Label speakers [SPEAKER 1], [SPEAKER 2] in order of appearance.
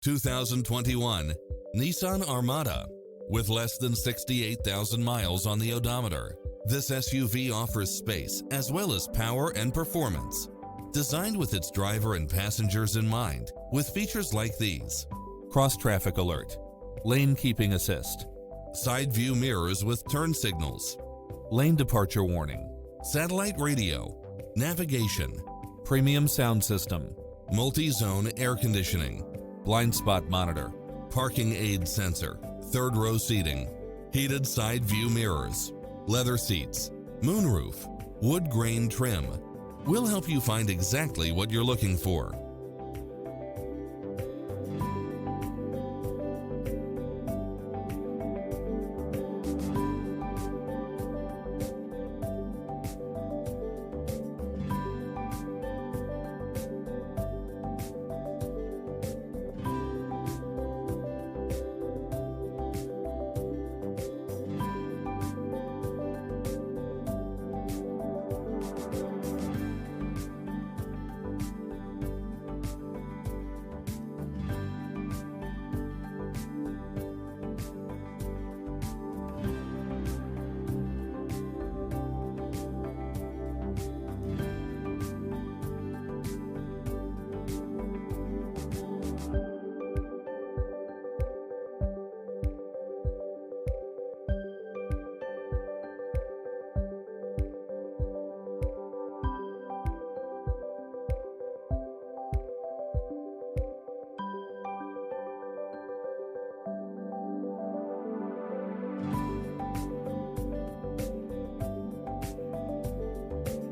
[SPEAKER 1] 2021 Nissan Armada. With less than 68,000 miles on the odometer, this SUV offers space as well as power and performance. Designed with its driver and passengers in mind, with features like these: cross-traffic alert, lane keeping assist, side view mirrors with turn signals, lane departure warning, satellite radio, navigation, premium sound system, multi-zone air conditioning, blind spot monitor, parking aid sensor, third row seating, heated side view mirrors, leather seats, moonroof, wood grain trim. We'll help you find exactly what you're looking for.